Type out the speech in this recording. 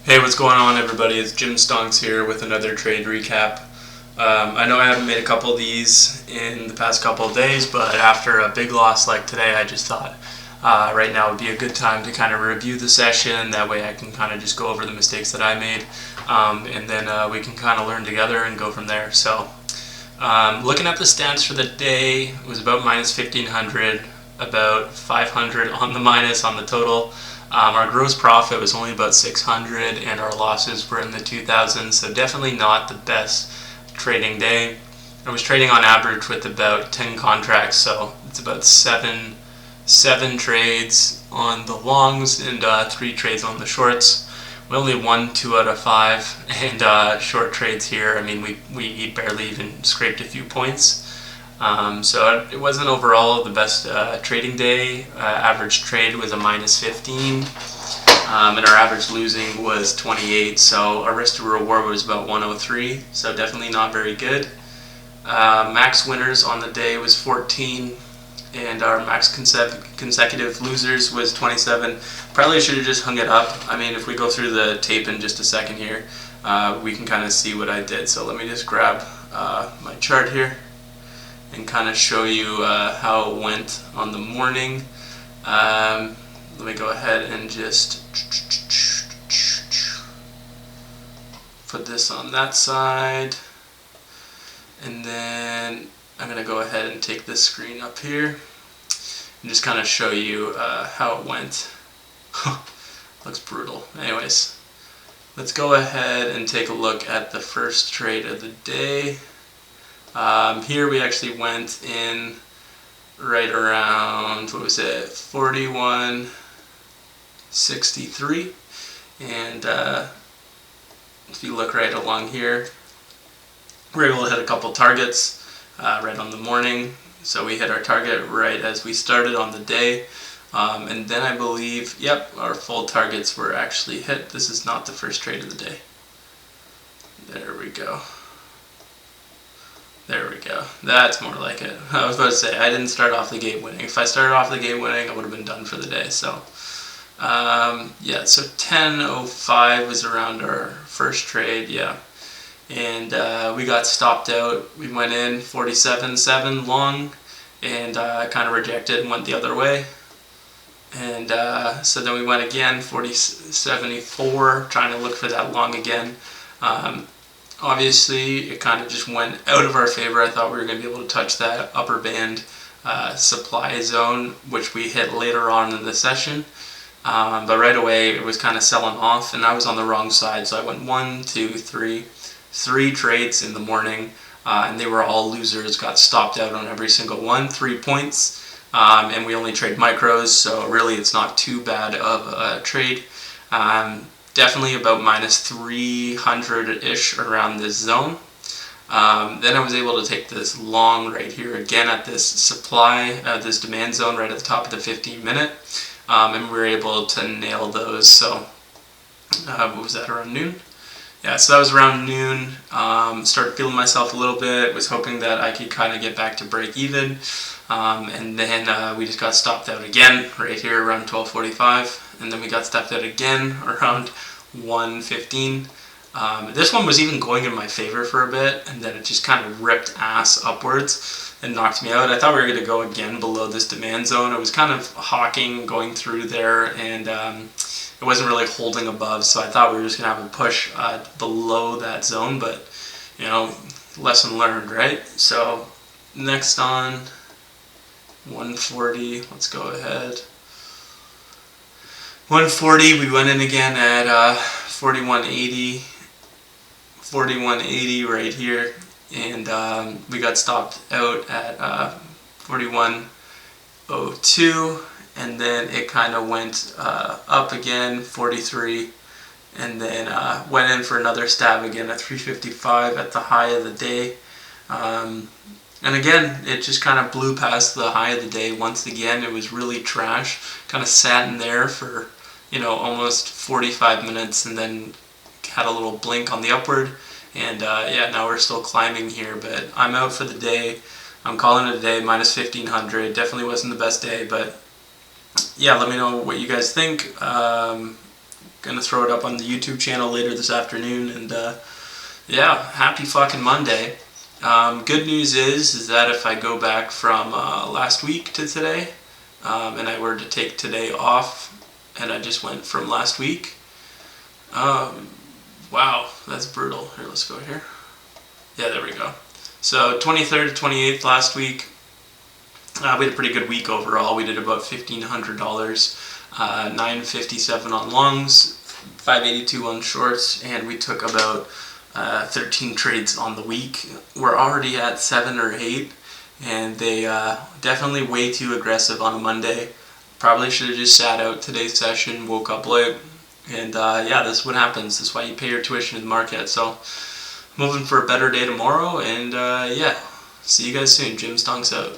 Hey, what's going on, everybody? It's Jim Stonks here with another trade recap. I know I haven't made a couple of these in the past couple of days, but after a big loss like today, I just thought right now would be a good time to kind of review the session. That way I can kind of just go over the mistakes that I made, and then we can kind of learn together and go from there. So looking at the stats for the day, it was about minus 1,500, about 500 on the minus on the total. Our gross profit was only about 600 and our losses were in the 2000s, so definitely not the best trading day. I was trading on average with about 10 contracts, so it's about seven trades on the longs and 3 trades on the shorts. We only won 2 out of 5, and short trades here, I mean, we barely even scraped a few points. So it wasn't overall the best trading day. Average trade was a minus 15, and our average losing was 28, so our risk to reward was about 103, so definitely not very good. Max winners on the day was 14, and our max consecutive losers was 27. Probably should have just hung it up. I mean, if we go through the tape in just a second here, we can kind of see what I did. So let me just grab my chart here and kind of show you how it went on the morning. Let me go ahead and just put this on that side, and then I'm going to go ahead and take this screen up here and just kind of show you how it went. Looks brutal. Anyways, let's go ahead and take a look at the first trade of the day. Here we actually went in right around, what was it, 41.63, and if you look right along here, we're able to hit a couple targets right on the morning. So we hit our target right as we started on the day, and then I believe, yep, our full targets were actually hit. This is not the first trade of the day. There we go. There we go. That's more like it. I was about to say, I didn't start off the gate winning. If I started off the gate winning, I would have been done for the day. So, yeah, so 10.05 was around our first trade, yeah. And we got stopped out. We went in 47.7 long, and kind of rejected and went the other way. And so then we went again, 40.74, trying to look for that long again. Obviously, it kind of just went out of our favor. I thought we were going to be able to touch that upper band supply zone, which we hit later on in the session. But right away, it was kind of selling off, and I was on the wrong side. So I went 1, 2, 3 trades in the morning, and they were all losers. Got stopped out on every single one, 3 points. And we only trade micros, so really it's not too bad of a trade. Definitely about minus 300-ish around this zone. Then I was able to take this long right here again at this supply, this demand zone right at the top of the 15-minute, and we were able to nail those. So what was that, around noon? Yeah, so that was around noon. Started feeling myself a little bit, was hoping that I could kind of get back to break even, and then we just got stopped out again right here around 12:45. And then we got stopped out again around 1:15. This one was even going in my favor for a bit, and then it just kind of ripped ass upwards and knocked me out. I thought we were going to go again below this demand zone. It was kind of hawking going through there, and it wasn't really holding above, so I thought we were just going to have a push below that zone, but, you know, lesson learned, right? So next on 140, let's go ahead. 140, we went in again at 41.80 right here, and we got stopped out at 41.02, and then it kind of went up again, 43, and then went in for another stab again at 355 at the high of the day. And again, it just kind of blew past the high of the day once again. It was really trash. Kind of sat in there for, you know, almost 45 minutes, and then had a little blink on the upward. And yeah, now we're still climbing here, but I'm out for the day. I'm calling it a day, minus 1,500. Definitely wasn't the best day, but yeah, let me know what you guys think. Gonna throw it up on the YouTube channel later this afternoon, and yeah, happy fucking Monday. Good news is that if I go back from last week to today, and I were to take today off, and I just went from last week, wow, that's brutal. Here, let's go here. Yeah, there we go. So 23rd to 28th last week, we had a pretty good week overall. We did about $1,500, 957 on longs, 582 on shorts, and we took about 13 trades on the week. We're already at 7 or 8, and they definitely way too aggressive on a Monday. Probably should have just sat out today's session, woke up late, and yeah, this is what happens. This is why you pay your tuition in the market. So, moving for a better day tomorrow, and yeah, see you guys soon. Jim Stonks out.